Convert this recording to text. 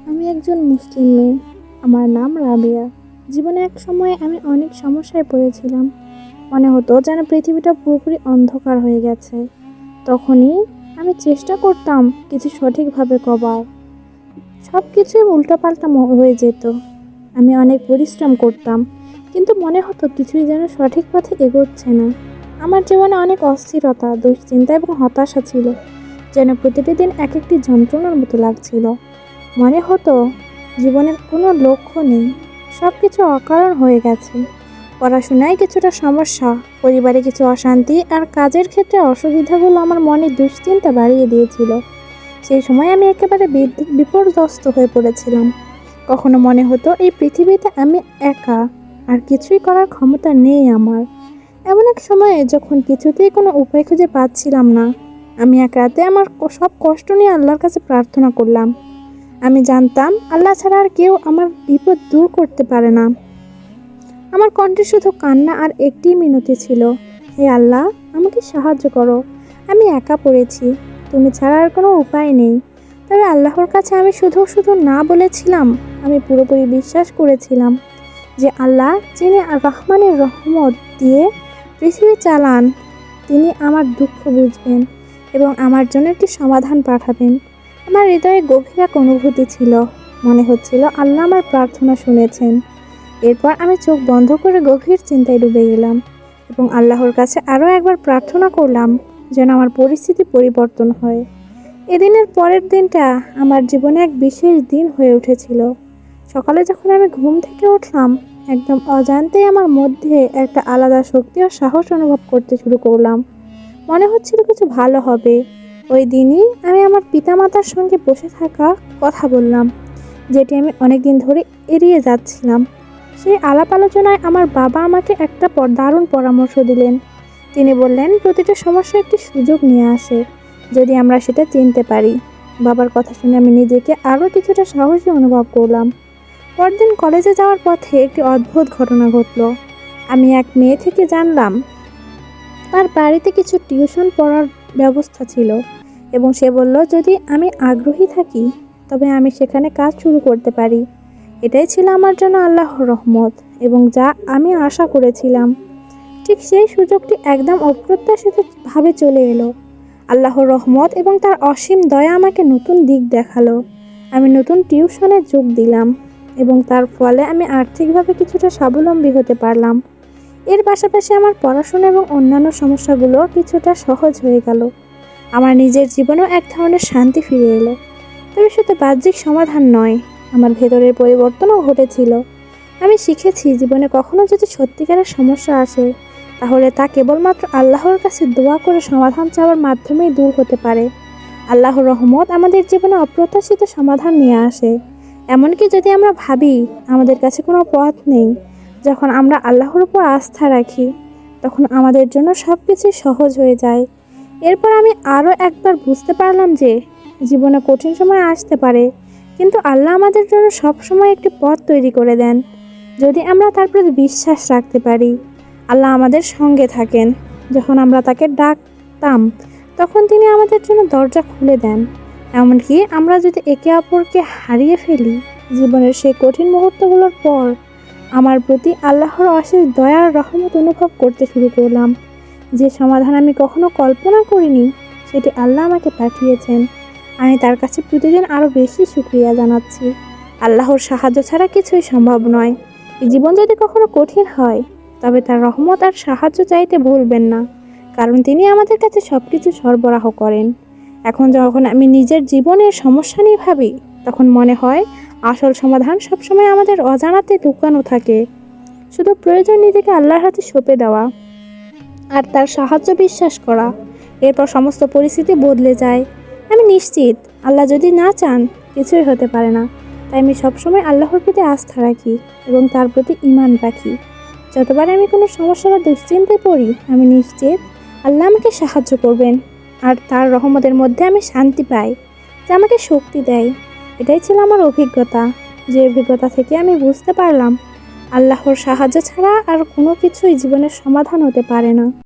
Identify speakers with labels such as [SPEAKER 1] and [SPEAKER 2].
[SPEAKER 1] আমি একজন মুসলিম মেয়ে। আমার নাম রাবেয়া। জীবনে এক সময়ে আমি অনেক সমস্যায় পড়েছিলাম। মনে হতো যেন পৃথিবীটা পুরোপুরি অন্ধকার হয়ে গেছে। তখনই আমি চেষ্টা করতাম কিছু সঠিকভাবে করার। সব কিছুই উল্টোপাল্টা হয়ে যেত। আমি অনেক পরিশ্রম করতাম, কিন্তু মনে হতো কিছুই যেন সঠিক পথে এগোচ্ছে না। আমার জীবনে অনেক অস্থিরতা, দুশ্চিন্তা এবং হতাশা ছিল। যেন প্রতিটি দিন এক একটি যন্ত্রণার মতো লাগছিল। মনে হতো জীবনের কোনো লক্ষ্য নেই, সব কিছু অকারণ হয়ে গেছে। পড়াশোনায় কিছুটা সমস্যা, পরিবারে কিছু অশান্তি আর কাজের ক্ষেত্রে অসুবিধাগুলো আমার মনে দুশ্চিন্তা বাড়িয়ে দিয়েছিল। সেই সময় আমি একেবারে বিপর্যস্ত হয়ে পড়েছিলাম। কখনো মনে হতো এই পৃথিবীতে আমি একা, আর কিছুই করার ক্ষমতা নেই আমার। এমন এক সময়ে যখন কিছুতেই কোনো উপায় খুঁজে পাচ্ছিলাম না, আমি এক রাতে আমার সব কষ্ট নিয়ে আল্লাহর কাছে প্রার্থনা করলাম। আমি জানতাম আল্লাহ ছাড়া আর কেউ আমার বিপদ দূর করতে পারে না। আমার কণ্ঠে শুধু কান্না আর একটি মিনতি ছিল, হে আল্লাহ, আমাকে সাহায্য করো। আমি একা পড়েছি, তুমি ছাড়া আর কোনো উপায় নেই। তবে আল্লাহর কাছে আমি শুধু শুধু না বলেছিলাম, আমি পুরোপুরি বিশ্বাস করেছিলাম যে আল্লাহ, যিনি রহমানের রহমত দিয়ে পৃথিবী চালান, তিনি আমার দুঃখ বুঝবেন এবং আমার জন্য একটি সমাধান পাঠাবেন। আমার হৃদয়ে গভীর এক অনুভূতি ছিল। মনে হচ্ছিল আল্লাহ আমার প্রার্থনা শুনেছেন। এরপর আমি চোখ বন্ধ করে গভীর চিন্তায় ডুবে গেলাম এবং আল্লাহর কাছে আরও একবার প্রার্থনা করলাম যেন আমার পরিস্থিতি পরিবর্তন হয়। এদিনের পরের দিনটা আমার জীবনে এক বিশেষ দিন হয়ে উঠেছিল। সকালে যখন আমি ঘুম থেকে উঠলাম, একদম অজান্তেই আমার মধ্যে একটা আলাদা শক্তি ও সাহস অনুভব করতে শুরু করলাম। মনে হচ্ছিল কিছু ভালো হবে। ওই দিনই আমি আমার পিতামাতার সঙ্গে বসে থাকা কথা বললাম, যেটি আমি অনেক দিন ধরে এড়িয়ে যাচ্ছিলাম। সেই আলাপ আলোচনায় আমার বাবা আমাকে একটা দারুণ পরামর্শ দিলেন। তিনি বললেন, প্রতিটা সমস্যা একটি সুযোগ নিয়ে আসে, যদি আমরা সেটা চিনতে পারি। বাবার কথা শুনে আমি নিজেকে আরও কিছুটা সাহসী অনুভব করলাম। পরদিন কলেজে যাওয়ার পথে একটি অদ্ভুত ঘটনা ঘটল। আমি এক মেয়ে থেকে জানলাম তার বাড়িতে কিছু টিউশন পড়ার ব্যবস্থা ছিল এবং সে বলল যদি আমি আগ্রহী থাকি তবে আমি সেখানে কাজ শুরু করতে পারি। এটাই ছিল আমার জন্য আল্লাহর রহমত এবং যা আমি আশা করেছিলাম। ঠিক সেই সুযোগটি একদম অপ্রত্যাশিতভাবে চলে এলো। আল্লাহর রহমত এবং তার অসীম দয়া আমাকে নতুন দিক দেখালো। আমি নতুন টিউশনে যোগ দিলাম এবং তার ফলে আমি আর্থিকভাবে কিছুটা স্বাবলম্বী হতে পারলাম। এর পাশাপাশি আমার পড়াশোনা এবং অন্যান্য সমস্যাগুলো কিছুটা সহজ হয়ে গেল। আমার নিজের জীবনেও এক ধরনের শান্তি ফিরে এলো। তবে শুধু বাহ্যিক সমাধান নয়, আমার ভেতরের পরিবর্তনও ঘটেছিল। আমি শিখেছি জীবনে কখনো যদি সত্যিকারের সমস্যা আসে, তাহলে তা কেবলমাত্র আল্লাহর কাছে দোয়া করে সমাধান চাওয়ার মাধ্যমেই দূর হতে পারে। আল্লাহর রহমত আমাদের জীবনে অপ্রত্যাশিত সমাধান নিয়ে আসে। এমনকি যদি আমরা ভাবি আমাদের কাছে কোনো পথ নেই, যখন আমরা আল্লাহর উপর আস্থা রাখি, তখন আমাদের জন্য সব কিছু সহজ হয়ে যায়। এরপর আমি আরও একবার বুঝতে পারলাম যে জীবনে কঠিন সময় আসতে পারে, কিন্তু আল্লাহ আমাদের জন্য সবসময় একটি পথ তৈরি করে দেন, যদি আমরা তার প্রতি বিশ্বাস রাখতে পারি। আল্লাহ আমাদের সঙ্গে থাকেন। যখন আমরা তাকে ডাকতাম, তখন তিনি আমাদের জন্য দরজা খুলে দেন। এমনকি আমরা যদি একে অপরকে হারিয়ে ফেলি, জীবনের সেই কঠিন মুহূর্তগুলোর পর আমার প্রতি আল্লাহর অশেষ দয়ার রহমত অনুভব করতে শুরু করলাম। যে সমাধান আমি কখনো কল্পনা করিনি, সেটি আল্লাহ আমাকে পাঠিয়েছেন। আমি তার কাছে প্রতিদিন আরও বেশি শুকরিয়া জানাচ্ছি। আল্লাহর সাহায্য ছাড়া কিছুই সম্ভব নয়। জীবন যদি কখনো কঠিন হয়, তবে তার রহমত আর সাহায্য চাইতে ভুলবেন না, কারণ তিনি আমাদের কাছে সব কিছু সরবরাহ করেন। এখন যখন আমি নিজের জীবনের সমস্যা নিয়ে ভাবি, তখন মনে হয় আসল সমাধান সবসময় আমাদের অজানাতে লুকানো থাকে। শুধু প্রয়োজন নিজেকে আল্লাহর হাতে সঁপে দেওয়া আর তার সাহায্য বিশ্বাস করা। এরপর সমস্ত পরিস্থিতি বদলে যায়। আমি নিশ্চিত আল্লাহ যদি না চান, কিছুই হতে পারে না। তাই আমি সবসময় আল্লাহর প্রতি আস্থা রাখি এবং তার প্রতি ঈমান রাখি। যতবার আমি কোনো সমস্যা বা দুশ্চিন্তায় পড়ি, আমি নিশ্চিত আল্লাহ আমাকে সাহায্য করবেন, আর তার রহমতের মধ্যে আমি শান্তি পাই, যা আমাকে শক্তি দেয়। এটাই ছিল আমার অভিজ্ঞতা, যে অভিজ্ঞতা থেকে আমি বুঝতে পারলাম আল্লাহর সাহায্য ছাড়া আর কোনো কিছুই জীবনের সমাধান হতে পারে না।